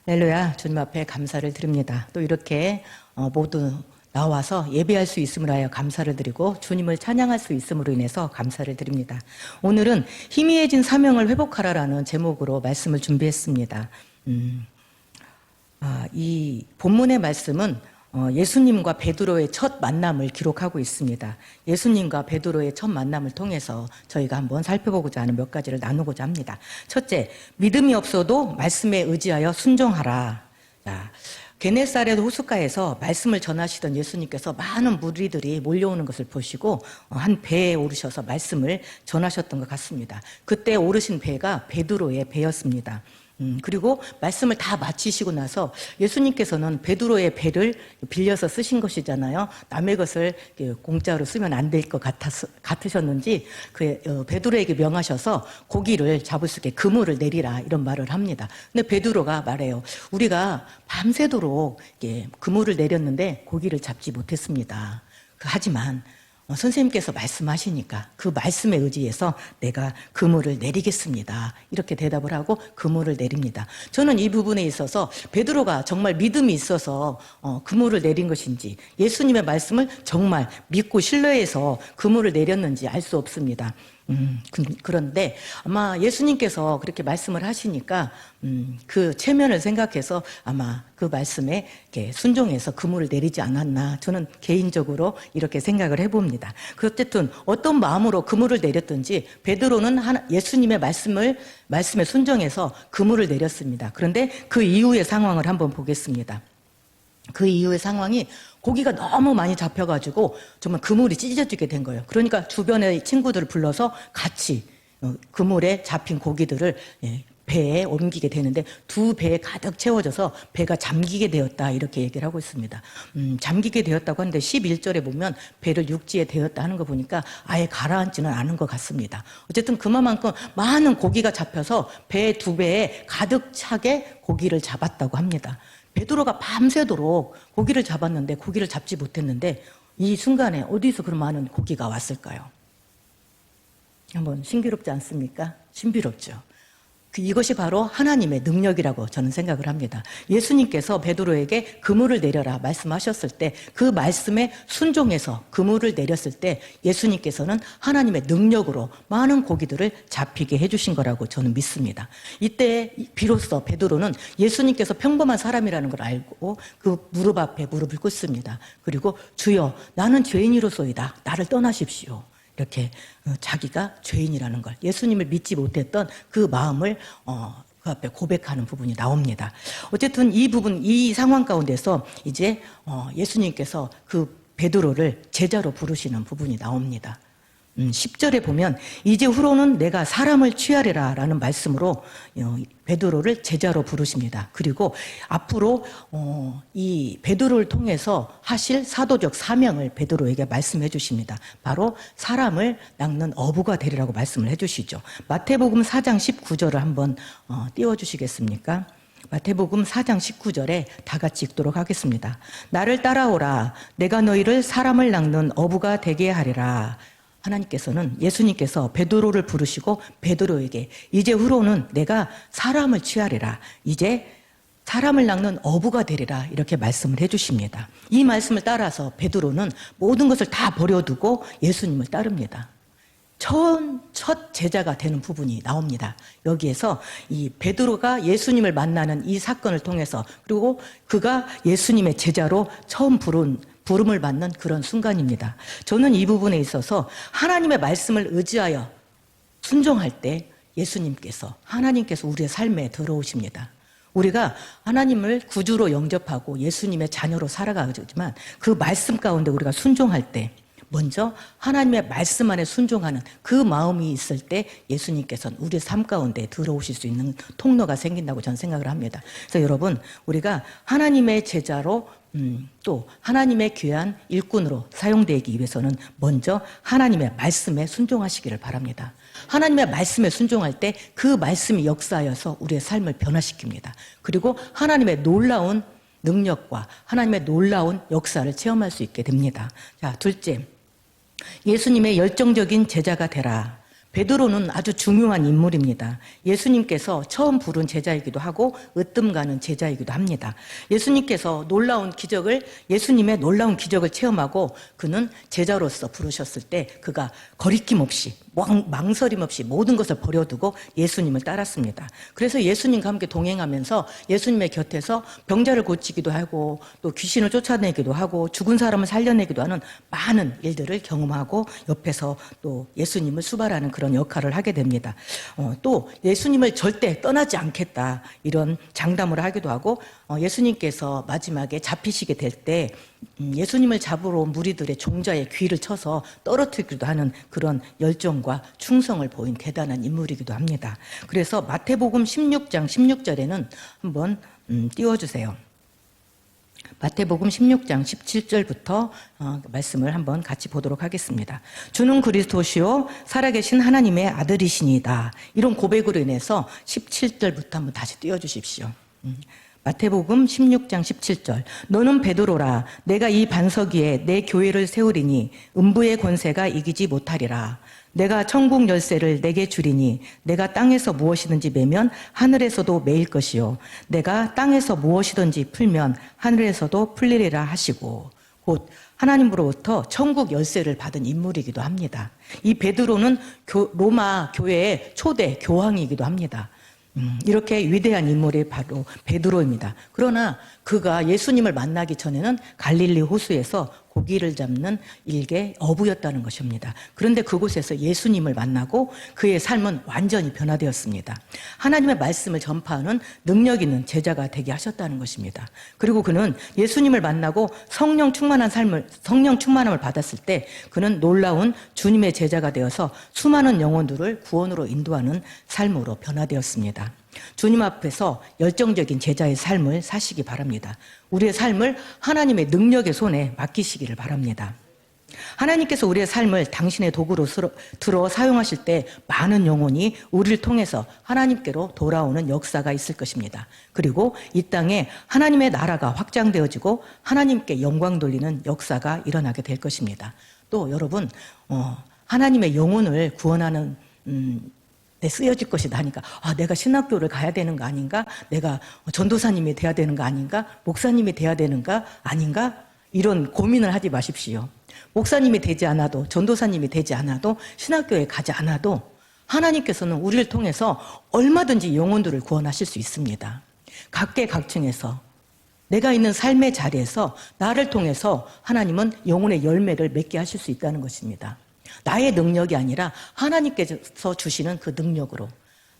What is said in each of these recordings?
할렐루야, 주님 앞에 감사를 드립니다. 또 이렇게 모두 나와서 예배할 수 있음을 하여 감사를 드리고 주님을 찬양할 수 있음으로 인해서 감사를 드립니다. 오늘은 희미해진 사명을 회복하라라는 제목으로 말씀을 준비했습니다. 이 본문의 말씀은 예수님과 베드로의 첫 만남을 기록하고 있습니다. 예수님과 베드로의 첫 만남을 통해서 저희가 한번 살펴보고자 하는 몇 가지를 나누고자 합니다. 첫째, 믿음이 없어도 말씀에 의지하여 순종하라. 자, 게네사렛 호숫가에서 말씀을 전하시던 예수님께서 많은 무리들이 몰려오는 것을 보시고 한 배에 오르셔서 말씀을 전하셨던 것 같습니다. 그때 오르신 배가 베드로의 배였습니다. 그리고 말씀을 다 마치시고 나서 예수님께서는 베드로의 배를 빌려서 쓰신 것이잖아요. 남의 것을 공짜로 쓰면 안 될 것 같으셨는지 베드로에게 명하셔서 고기를 잡을 수 있게 그물을 내리라 이런 말을 합니다. 근데 베드로가 말해요. 우리가 밤새도록 그물을 내렸는데 고기를 잡지 못했습니다. 하지만 선생님께서 말씀하시니까 그 말씀에 의지해서 내가 그물을 내리겠습니다. 이렇게 대답을 하고 그물을 내립니다. 저는 이 부분에 있어서 베드로가 정말 믿음이 있어서 그물을 내린 것인지 예수님의 말씀을 정말 믿고 신뢰해서 그물을 내렸는지 알 수 없습니다. 그런데 아마 예수님께서 그렇게 말씀을 하시니까 그 체면을 생각해서 아마 그 말씀에 이렇게 순종해서 그물을 내리지 않았나 저는 개인적으로 이렇게 생각을 해봅니다. 어쨌든 어떤 마음으로 그물을 내렸든지 베드로는 예수님의 말씀에 순종해서 그물을 내렸습니다. 그런데 그 이후의 상황을 한번 보겠습니다. 그 이후의 상황이 고기가 너무 많이 잡혀가지고 정말 그물이 찢어지게 된 거예요. 그러니까 주변의 친구들을 불러서 같이 그물에 잡힌 고기들을 배에 옮기게 되는데 두 배에 가득 채워져서 배가 잠기게 되었다 이렇게 얘기를 하고 있습니다. 잠기게 되었다고 하는데 11절에 보면 배를 육지에 대었다 하는 거 보니까 아예 가라앉지는 않은 것 같습니다. 어쨌든 그만큼 많은 고기가 잡혀서 배 두 배에 가득 차게 고기를 잡았다고 합니다. 베드로가 밤새도록 고기를 잡았는데 고기를 잡지 못했는데 이 순간에 어디서 그런 많은 고기가 왔을까요? 한번 신비롭지 않습니까? 신비롭죠. 이것이 바로 하나님의 능력이라고 저는 생각을 합니다. 예수님께서 베드로에게 그물을 내려라 말씀하셨을 때 그 말씀에 순종해서 그물을 내렸을 때 예수님께서는 하나님의 능력으로 많은 고기들을 잡히게 해주신 거라고 저는 믿습니다. 이때 비로소 베드로는 예수님께서 평범한 사람이라는 걸 알고 그 무릎 앞에 무릎을 꿇습니다. 그리고 주여 나는 죄인이로소이다. 나를 떠나십시오. 이렇게 자기가 죄인이라는 걸 예수님을 믿지 못했던 그 마음을 그 앞에 고백하는 부분이 나옵니다. 어쨌든 이 상황 가운데서 이제 예수님께서 그 베드로를 제자로 부르시는 부분이 나옵니다. 10절에 보면 이제 후로는 내가 사람을 취하리라 라는 말씀으로 베드로를 제자로 부르십니다. 그리고 앞으로 이 베드로를 통해서 하실 사도적 사명을 베드로에게 말씀해 주십니다. 바로 사람을 낚는 어부가 되리라고 말씀을 해 주시죠. 마태복음 4장 19절을 한번 띄워주시겠습니까? 마태복음 4장 19절에 다 같이 읽도록 하겠습니다. 나를 따라오라. 내가 너희를 사람을 낚는 어부가 되게 하리라. 하나님께서는 예수님께서 베드로를 부르시고 베드로에게 이제 후로는 내가 사람을 취하리라. 이제 사람을 낚는 어부가 되리라. 이렇게 말씀을 해주십니다. 이 말씀을 따라서 베드로는 모든 것을 다 버려두고 예수님을 따릅니다. 첫 제자가 되는 부분이 나옵니다. 여기에서 이 베드로가 예수님을 만나는 이 사건을 통해서 그리고 그가 예수님의 제자로 처음 부름을 받는 그런 순간입니다. 저는 이 부분에 있어서 하나님의 말씀을 의지하여 순종할 때 하나님께서 우리의 삶에 들어오십니다. 우리가 하나님을 구주로 영접하고 예수님의 자녀로 살아가지만 그 말씀 가운데 우리가 순종할 때 먼저 하나님의 말씀 안에 순종하는 그 마음이 있을 때 예수님께서는 우리의 삶 가운데 들어오실 수 있는 통로가 생긴다고 저는 생각을 합니다. 그래서 여러분 우리가 하나님의 제자로 또 하나님의 귀한 일꾼으로 사용되기 위해서는 먼저 하나님의 말씀에 순종하시기를 바랍니다. 하나님의 말씀에 순종할 때 그 말씀이 역사하여서 우리의 삶을 변화시킵니다. 그리고 하나님의 놀라운 능력과 하나님의 놀라운 역사를 체험할 수 있게 됩니다. 자, 둘째, 예수님의 열정적인 제자가 되라. 베드로는 아주 중요한 인물입니다. 예수님께서 처음 부른 제자이기도 하고 으뜸 가는 제자이기도 합니다. 예수님의 놀라운 기적을 체험하고 그는 제자로서 부르셨을 때 그가 거리낌 없이 망설임 없이 모든 것을 버려두고 예수님을 따랐습니다. 그래서 예수님과 함께 동행하면서 예수님의 곁에서 병자를 고치기도 하고 또 귀신을 쫓아내기도 하고 죽은 사람을 살려내기도 하는 많은 일들을 경험하고 옆에서 또 예수님을 수발하는 그런 역할을 하게 됩니다. 또 예수님을 절대 떠나지 않겠다 이런 장담을 하기도 하고 예수님께서 마지막에 잡히시게 될 때 예수님을 잡으러 온 무리들의 종자의 귀를 쳐서 떨어뜨리기도 하는 그런 열정과 충성을 보인 대단한 인물이기도 합니다. 그래서 마태복음 16장 16절에는 한번 띄워주세요. 마태복음 16장 17절부터 말씀을 한번 같이 보도록 하겠습니다. 주는 그리스도시요 살아계신 하나님의 아들이시니이다. 이런 고백으로 인해서 17절부터 한번 다시 띄워주십시오. 마태복음 16장 17절 너는 베드로라 내가 이 반석 위에 내 교회를 세우리니 음부의 권세가 이기지 못하리라. 내가 천국 열쇠를 내게 주리니 내가 땅에서 무엇이든지 매면 하늘에서도 매일 것이요 내가 땅에서 무엇이든지 풀면 하늘에서도 풀리리라 하시고 곧 하나님으로부터 천국 열쇠를 받은 인물이기도 합니다. 이 베드로는 로마 교회의 초대 교황이기도 합니다. 이렇게 위대한 인물이 바로 베드로입니다. 그러나 그가 예수님을 만나기 전에는 갈릴리 호수에서 고기를 잡는 일개 어부였다는 것입니다. 그런데 그곳에서 예수님을 만나고 그의 삶은 완전히 변화되었습니다. 하나님의 말씀을 전파하는 능력 있는 제자가 되게 하셨다는 것입니다. 그리고 그는 예수님을 만나고 성령 충만함을 받았을 때 그는 놀라운 주님의 제자가 되어서 수많은 영혼들을 구원으로 인도하는 삶으로 변화되었습니다. 주님 앞에서 열정적인 제자의 삶을 사시기 바랍니다. 우리의 삶을 하나님의 능력의 손에 맡기시기를 바랍니다. 하나님께서 우리의 삶을 당신의 도구로 들어 사용하실 때 많은 영혼이 우리를 통해서 하나님께로 돌아오는 역사가 있을 것입니다. 그리고 이 땅에 하나님의 나라가 확장되어지고 하나님께 영광 돌리는 역사가 일어나게 될 것입니다. 또 여러분 하나님의 영혼을 구원하는 내 쓰여질 것이다 하니까 내가 신학교를 가야 되는 거 아닌가? 내가 전도사님이 돼야 되는 거 아닌가? 목사님이 돼야 되는가? 아닌가? 이런 고민을 하지 마십시오. 목사님이 되지 않아도 전도사님이 되지 않아도 신학교에 가지 않아도 하나님께서는 우리를 통해서 얼마든지 영혼들을 구원하실 수 있습니다. 각계각층에서 내가 있는 삶의 자리에서 나를 통해서 하나님은 영혼의 열매를 맺게 하실 수 있다는 것입니다. 나의 능력이 아니라 하나님께서 주시는 그 능력으로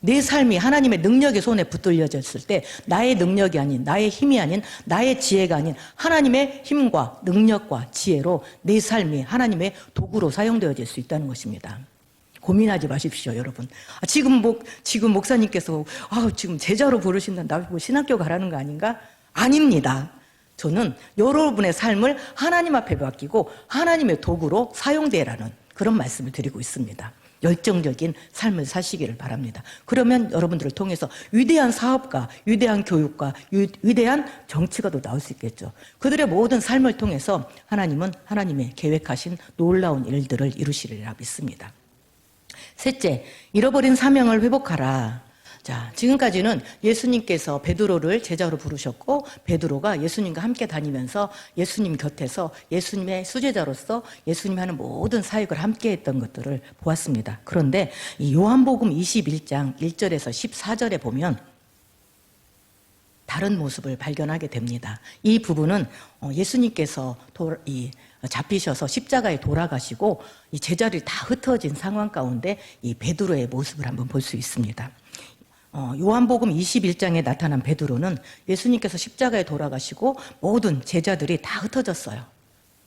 내 삶이 하나님의 능력의 손에 붙들려졌을 때 나의 능력이 아닌 나의 힘이 아닌 나의 지혜가 아닌 하나님의 힘과 능력과 지혜로 내 삶이 하나님의 도구로 사용되어질 수 있다는 것입니다. 고민하지 마십시오, 여러분. 지금 목사님께서 지금 제자로 부르신다, 나보고 신학교 가라는 거 아닌가? 아닙니다. 저는 여러분의 삶을 하나님 앞에 맡기고 하나님의 도구로 사용되라는 그런 말씀을 드리고 있습니다. 열정적인 삶을 사시기를 바랍니다. 그러면 여러분들을 통해서 위대한 사업가, 위대한 교육가, 위대한 정치가도 나올 수 있겠죠. 그들의 모든 삶을 통해서 하나님은 하나님의 계획하신 놀라운 일들을 이루시리라 믿습니다. 셋째, 잃어버린 사명을 회복하라. 자, 지금까지는 예수님께서 베드로를 제자로 부르셨고 베드로가 예수님과 함께 다니면서 예수님 곁에서 예수님의 수제자로서 예수님이 하는 모든 사역을 함께 했던 것들을 보았습니다. 그런데 이 요한복음 21장 1절에서 14절에 보면 다른 모습을 발견하게 됩니다. 이 부분은 예수님께서 잡히셔서 십자가에 돌아가시고 이 제자들이 다 흩어진 상황 가운데 이 베드로의 모습을 한번 볼 수 있습니다. 요한복음 21장에 나타난 베드로는 예수님께서 십자가에 돌아가시고 모든 제자들이 다 흩어졌어요.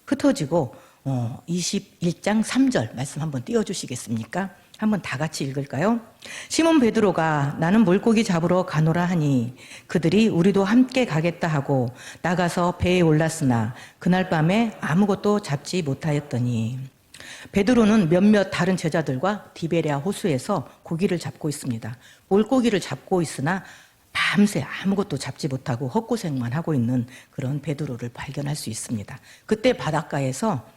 흩어지고 21장 3절 말씀 한번 띄워주시겠습니까? 한번 다 같이 읽을까요? 시몬 베드로가 나는 물고기 잡으러 가노라 하니 그들이 우리도 함께 가겠다 하고 나가서 배에 올랐으나 그날 밤에 아무것도 잡지 못하였더니 베드로는 몇몇 다른 제자들과 디베랴 호수에서 고기를 잡고 있습니다. 물고기를 잡고 있으나 밤새 아무것도 잡지 못하고 헛고생만 하고 있는 그런 베드로를 발견할 수 있습니다. 그때 바닷가에서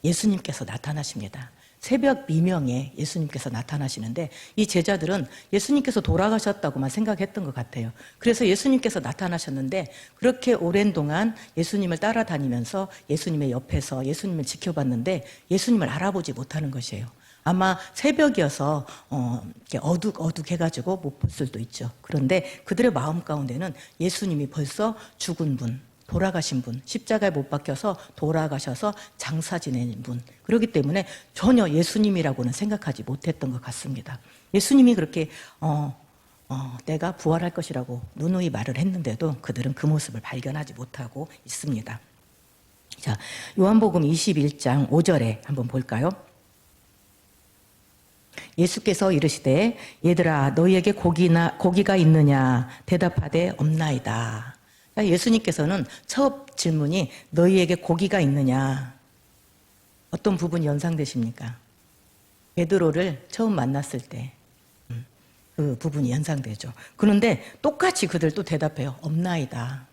예수님께서 나타나십니다. 새벽 미명에 예수님께서 나타나시는데 이 제자들은 예수님께서 돌아가셨다고만 생각했던 것 같아요. 그래서 예수님께서 나타나셨는데 그렇게 오랜 동안 예수님을 따라다니면서 예수님의 옆에서 예수님을 지켜봤는데 예수님을 알아보지 못하는 것이에요. 아마 새벽이어서 이렇게 어둑해가지고 못 볼 수도 있죠. 그런데 그들의 마음 가운데는 예수님이 벌써 죽은 분, 돌아가신 분, 십자가에 못 박혀서 돌아가셔서 장사 지내는 분, 그렇기 때문에 전혀 예수님이라고는 생각하지 못했던 것 같습니다. 예수님이 그렇게 내가 부활할 것이라고 누누이 말을 했는데도 그들은 그 모습을 발견하지 못하고 있습니다. 자, 요한복음 21장 5절에 한번 볼까요? 예수께서 이르시되 얘들아 너희에게 고기가 있느냐 대답하되 없나이다. 예수님께서는 첫 질문이 너희에게 고기가 있느냐. 어떤 부분이 연상되십니까? 베드로를 처음 만났을 때 그 부분이 연상되죠. 그런데 똑같이 그들도 대답해요. 없나이다.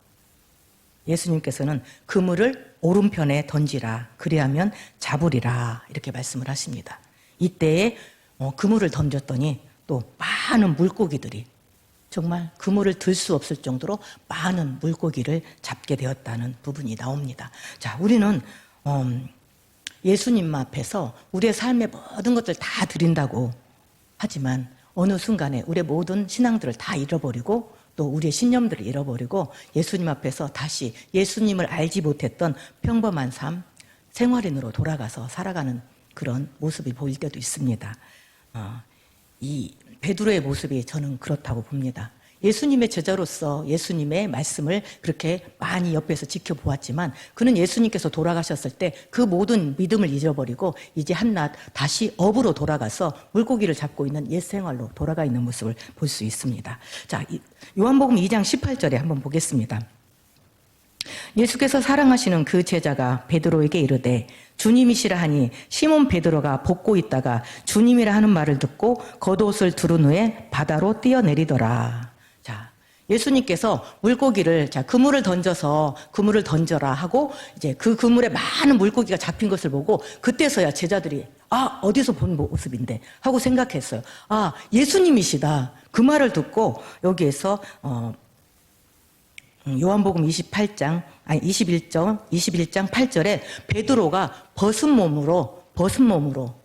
예수님께서는 그물을 오른편에 던지라. 그리하면 잡으리라. 이렇게 말씀을 하십니다. 이때에 그물을 던졌더니 또 많은 물고기들이 정말 그물을 들 수 없을 정도로 많은 물고기를 잡게 되었다는 부분이 나옵니다. 자, 우리는 예수님 앞에서 우리의 삶의 모든 것들 다 드린다고 하지만 어느 순간에 우리의 모든 신앙들을 다 잃어버리고 또 우리의 신념들을 잃어버리고 예수님 앞에서 다시 예수님을 알지 못했던 평범한 삶, 생활인으로 돌아가서 살아가는 그런 모습이 보일 때도 있습니다. 이 베드로의 모습이 저는 그렇다고 봅니다. 예수님의 제자로서 예수님의 말씀을 그렇게 많이 옆에서 지켜보았지만 그는 예수님께서 돌아가셨을 때 그 모든 믿음을 잊어버리고 이제 한낱 다시 업으로 돌아가서 물고기를 잡고 있는 옛 생활로 돌아가 있는 모습을 볼 수 있습니다. 자, 요한복음 2장 18절에 한번 보겠습니다. 예수께서 사랑하시는 그 제자가 베드로에게 이르되 주님이시라 하니 시몬 베드로가 벗고 있다가 주님이라 하는 말을 듣고 겉옷을 두른 후에 바다로 뛰어내리더라. 자, 예수님께서 물고기를 그물을 던져라 하고 이제 그 그물에 많은 물고기가 잡힌 것을 보고 그때서야 제자들이 어디서 본 모습인데 하고 생각했어요. 예수님이시다. 그 말을 듣고 여기에서 요한복음 21장 8절에 베드로가 벗은 몸으로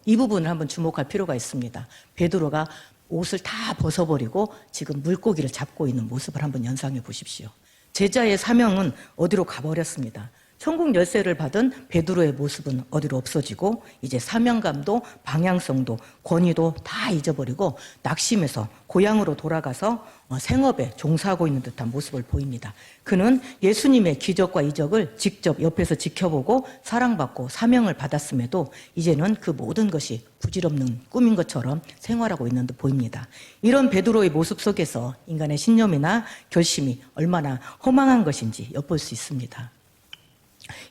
이 부분을 한번 주목할 필요가 있습니다. 베드로가 옷을 다 벗어버리고 지금 물고기를 잡고 있는 모습을 한번 연상해 보십시오. 제자의 사명은 어디로 가버렸습니다. 천국 열쇠를 받은 베드로의 모습은 어디로 없어지고 이제 사명감도 방향성도 권위도 다 잊어버리고 낙심해서 고향으로 돌아가서 생업에 종사하고 있는 듯한 모습을 보입니다. 그는 예수님의 기적과 이적을 직접 옆에서 지켜보고 사랑받고 사명을 받았음에도 이제는 그 모든 것이 부질없는 꿈인 것처럼 생활하고 있는 듯 보입니다. 이런 베드로의 모습 속에서 인간의 신념이나 결심이 얼마나 허망한 것인지 엿볼 수 있습니다.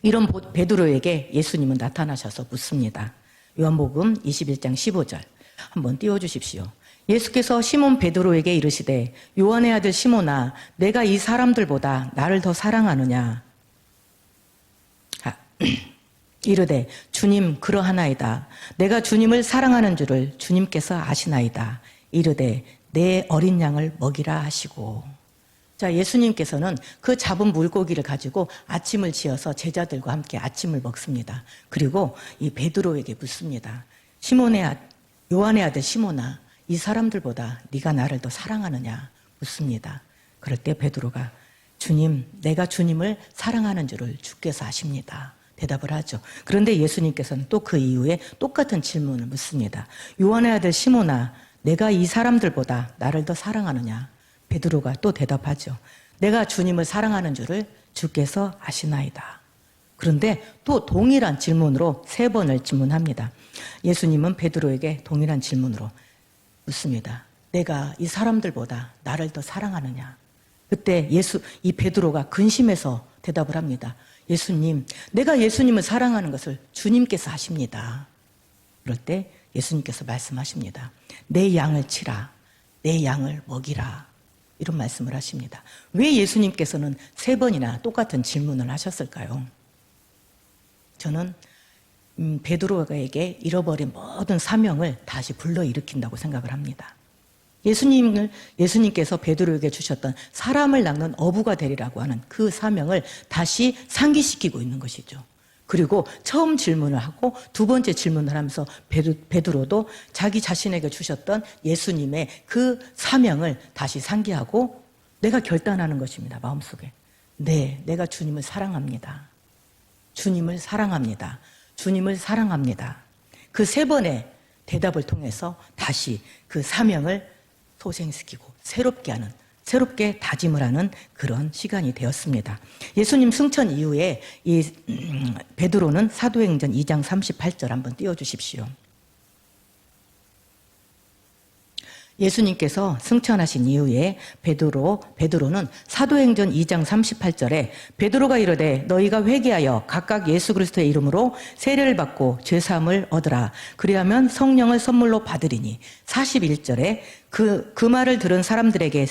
이런 베드로에게 예수님은 나타나셔서 묻습니다. 요한복음 21장 15절 한번 띄워주십시오. 예수께서 시몬 베드로에게 이르시되 요한의 아들 시몬아 내가 이 사람들보다 나를 더 사랑하느냐. 이르되 주님 그러하나이다. 내가 주님을 사랑하는 줄을 주님께서 아시나이다. 이르되 내 어린 양을 먹이라 하시고. 자, 예수님께서는 그 잡은 물고기를 가지고 아침을 지어서 제자들과 함께 아침을 먹습니다. 그리고 이 베드로에게 묻습니다. 요한의 아들 시몬아, 이 사람들보다 네가 나를 더 사랑하느냐 묻습니다. 그럴 때 베드로가 주님, 내가 주님을 사랑하는 줄을 주께서 아십니다. 대답을 하죠. 그런데 예수님께서는 또 그 이후에 똑같은 질문을 묻습니다. 요한의 아들 시몬아, 내가 이 사람들보다 나를 더 사랑하느냐? 베드로가 또 대답하죠. 내가 주님을 사랑하는 줄을 주께서 아시나이다. 그런데 또 동일한 질문으로 3번을 질문합니다. 예수님은 베드로에게 동일한 질문으로 묻습니다. 내가 이 사람들보다 나를 더 사랑하느냐? 그때 이 베드로가 근심해서 대답을 합니다. 예수님, 내가 예수님을 사랑하는 것을 주님께서 아십니다. 그럴 때 예수님께서 말씀하십니다. 내 양을 치라. 내 양을 먹이라. 이런 말씀을 하십니다. 왜 예수님께서는 3번이나 똑같은 질문을 하셨을까요? 저는 베드로에게 잃어버린 모든 사명을 다시 불러일으킨다고 생각을 합니다. 예수님께서 베드로에게 주셨던 사람을 낚는 어부가 되리라고 하는 그 사명을 다시 상기시키고 있는 것이죠. 그리고 처음 질문을 하고 두 번째 질문을 하면서 베드로도 자기 자신에게 주셨던 예수님의 그 사명을 다시 상기하고 내가 결단하는 것입니다. 마음속에. 네, 내가 주님을 사랑합니다. 주님을 사랑합니다. 주님을 사랑합니다. 그 세 번의 대답을 통해서 다시 그 사명을 소생시키고 새롭게 다짐을 하는 그런 시간이 되었습니다. 예수님 승천 이후에 이 베드로는 사도행전 2장 38절 한번 띄워주십시오. 예수님께서 승천하신 이후에 베드로는 사도행전 2장 38절에 베드로가 이르되 너희가 회개하여 각각 예수 그리스도의 이름으로 세례를 받고 죄사함을 얻으라. 그리하면 성령을 선물로 받으리니 41절에 그 말을 들은 사람들이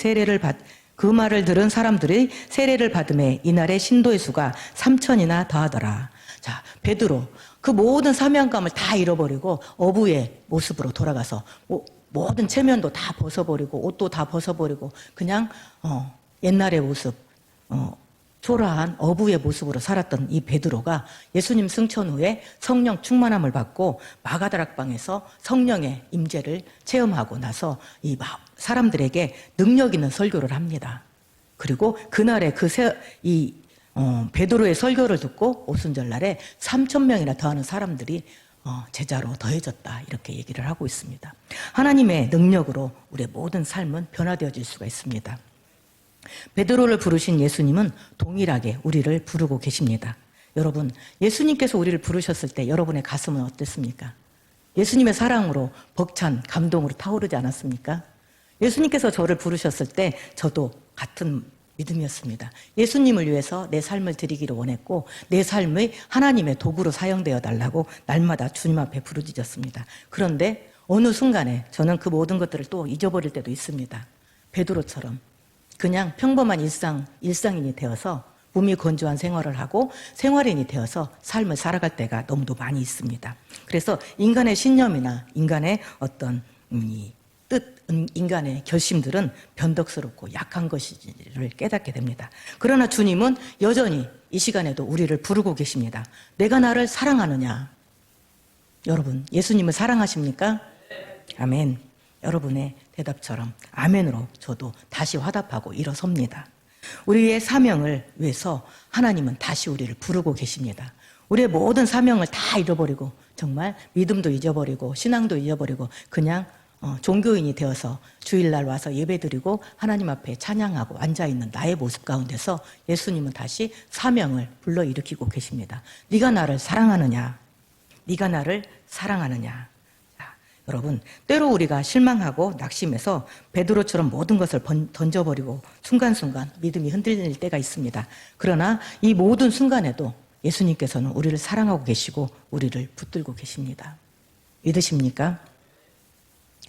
세례를 받음에 이날의 신도의 수가 3,000이나 더하더라. 자, 베드로 그 모든 사명감을 다 잃어버리고 어부의 모습으로 돌아가서 모든 체면도 다 벗어버리고 옷도 다 벗어버리고 그냥 옛날의 모습, 초라한 어부의 모습으로 살았던 이 베드로가 예수님 승천 후에 성령 충만함을 받고 마가다락방에서 성령의 임재를 체험하고 나서 이 사람들에게 능력 있는 설교를 합니다. 그리고 그날에 베드로의 설교를 듣고 오순절날에 3,000명이나 더하는 사람들이 제자로 더해졌다, 이렇게 얘기를 하고 있습니다. 하나님의 능력으로 우리의 모든 삶은 변화되어질 수가 있습니다. 베드로를 부르신 예수님은 동일하게 우리를 부르고 계십니다. 여러분, 예수님께서 우리를 부르셨을 때 여러분의 가슴은 어땠습니까? 예수님의 사랑으로 벅찬 감동으로 타오르지 않았습니까? 예수님께서 저를 부르셨을 때 저도 같은 믿음이었습니다. 예수님을 위해서 내 삶을 드리기를 원했고 내 삶의 하나님의 도구로 사용되어 달라고 날마다 주님 앞에 부르짖었습니다. 그런데 어느 순간에 저는 그 모든 것들을 또 잊어버릴 때도 있습니다. 베드로처럼 그냥 평범한 일상인이 되어서 몸이 건조한 생활을 하고 생활인이 되어서 삶을 살아갈 때가 너무도 많이 있습니다. 그래서 인간의 신념이나 인간의 어떤 인간의 결심들은 변덕스럽고 약한 것이를 깨닫게 됩니다. 그러나 주님은 여전히 이 시간에도 우리를 부르고 계십니다. 내가 나를 사랑하느냐? 여러분, 예수님을 사랑하십니까? 아멘. 여러분의 대답처럼 아멘으로 저도 다시 화답하고 일어섭니다. 우리의 사명을 위해서 하나님은 다시 우리를 부르고 계십니다. 우리의 모든 사명을 다 잃어버리고 정말 믿음도 잊어버리고 신앙도 잊어버리고 그냥 종교인이 되어서 주일날 와서 예배드리고 하나님 앞에 찬양하고 앉아있는 나의 모습 가운데서 예수님은 다시 사명을 불러일으키고 계십니다. 네가 나를 사랑하느냐? 네가 나를 사랑하느냐? 자, 여러분, 때로 우리가 실망하고 낙심해서 베드로처럼 모든 것을 던져버리고 순간순간 믿음이 흔들릴 때가 있습니다. 그러나 이 모든 순간에도 예수님께서는 우리를 사랑하고 계시고 우리를 붙들고 계십니다. 믿으십니까?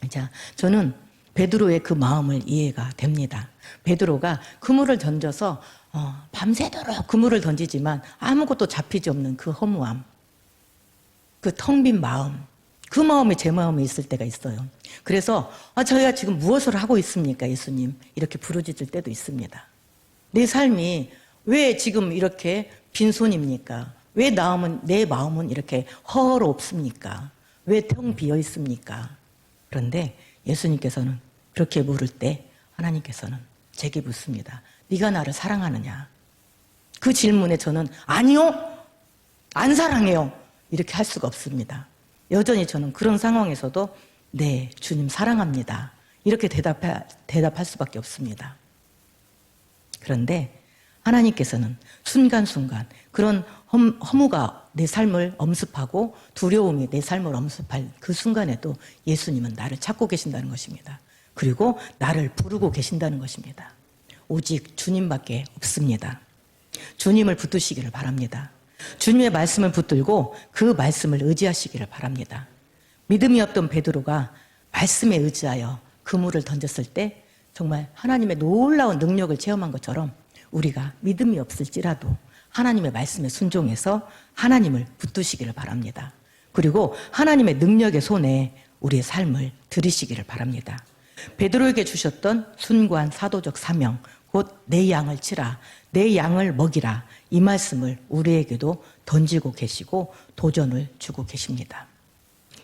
자, 저는 베드로의 그 마음을 이해가 됩니다. 베드로가 그물을 던져서 밤새도록 그물을 던지지만 아무것도 잡히지 없는 그 허무함, 그 텅 빈 마음, 그 마음이 제 마음에 있을 때가 있어요. 그래서 저희가 지금 무엇을 하고 있습니까, 예수님? 이렇게 부르짖을 때도 있습니다. 내 삶이 왜 지금 이렇게 빈손입니까? 왜 내 마음은 이렇게 허허롭습니까? 왜 텅 비어 있습니까? 그런데 예수님께서는 그렇게 물을 때 하나님께서는 제게 묻습니다. 네가 나를 사랑하느냐? 그 질문에 저는 아니요, 안 사랑해요, 이렇게 할 수가 없습니다. 여전히 저는 그런 상황에서도 네, 주님 사랑합니다, 이렇게 대답할 수밖에 없습니다. 그런데 하나님께서는 순간순간 그런 허무가 내 삶을 엄습하고 두려움이 내 삶을 엄습할 그 순간에도 예수님은 나를 찾고 계신다는 것입니다. 그리고 나를 부르고 계신다는 것입니다. 오직 주님밖에 없습니다. 주님을 붙드시기를 바랍니다. 주님의 말씀을 붙들고 그 말씀을 의지하시기를 바랍니다. 믿음이 없던 베드로가 말씀에 의지하여 그물을 던졌을 때 정말 하나님의 놀라운 능력을 체험한 것처럼 우리가 믿음이 없을지라도 하나님의 말씀에 순종해서 하나님을 붙드시기를 바랍니다. 그리고 하나님의 능력의 손에 우리의 삶을 들이시기를 바랍니다. 베드로에게 주셨던 순고한 사도적 사명, 곧 내 양을 치라, 내 양을 먹이라, 이 말씀을 우리에게도 던지고 계시고 도전을 주고 계십니다.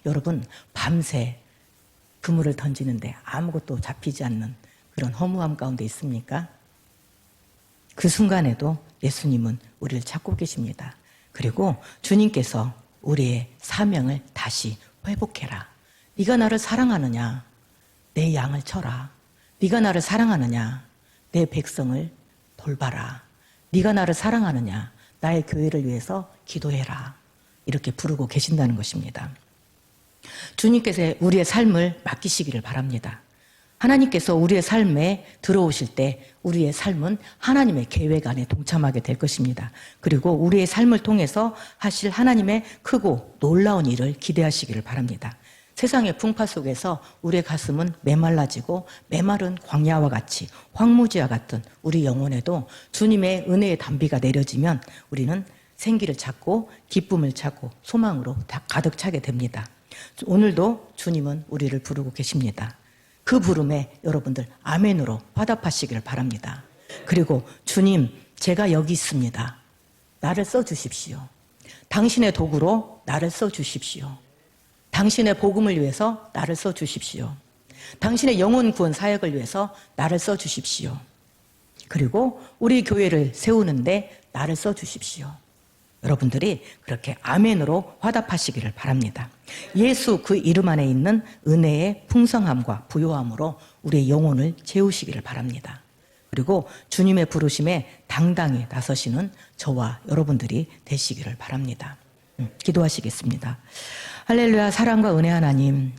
여러분, 밤새 그물을 던지는데 아무것도 잡히지 않는 그런 허무함 가운데 있습니까? 그 순간에도 예수님은 우리를 찾고 계십니다. 그리고 주님께서 우리의 사명을 다시 회복해라. 네가 나를 사랑하느냐? 내 양을 쳐라. 네가 나를 사랑하느냐? 내 백성을 돌봐라. 네가 나를 사랑하느냐? 나의 교회를 위해서 기도해라. 이렇게 부르고 계신다는 것입니다. 주님께서 우리의 삶을 맡기시기를 바랍니다. 하나님께서 우리의 삶에 들어오실 때 우리의 삶은 하나님의 계획 안에 동참하게 될 것입니다. 그리고 우리의 삶을 통해서 하실 하나님의 크고 놀라운 일을 기대하시기를 바랍니다. 세상의 풍파 속에서 우리의 가슴은 메말라지고 메마른 광야와 같이 황무지와 같은 우리 영혼에도 주님의 은혜의 담비가 내려지면 우리는 생기를 찾고 기쁨을 찾고 소망으로 다 가득 차게 됩니다. 오늘도 주님은 우리를 부르고 계십니다. 그 부름에 여러분들 아멘으로 화답하시기를 바랍니다. 그리고 주님, 제가 여기 있습니다. 나를 써주십시오. 당신의 도구로 나를 써주십시오. 당신의 복음을 위해서 나를 써주십시오. 당신의 영혼 구원 사역을 위해서 나를 써주십시오. 그리고 우리 교회를 세우는데 나를 써주십시오. 여러분들이 그렇게 아멘으로 화답하시기를 바랍니다. 예수 그 이름 안에 있는 은혜의 풍성함과 부요함으로 우리의 영혼을 채우시기를 바랍니다. 그리고 주님의 부르심에 당당히 나서시는 저와 여러분들이 되시기를 바랍니다. 기도하시겠습니다. 할렐루야. 사랑과 은혜 하나님,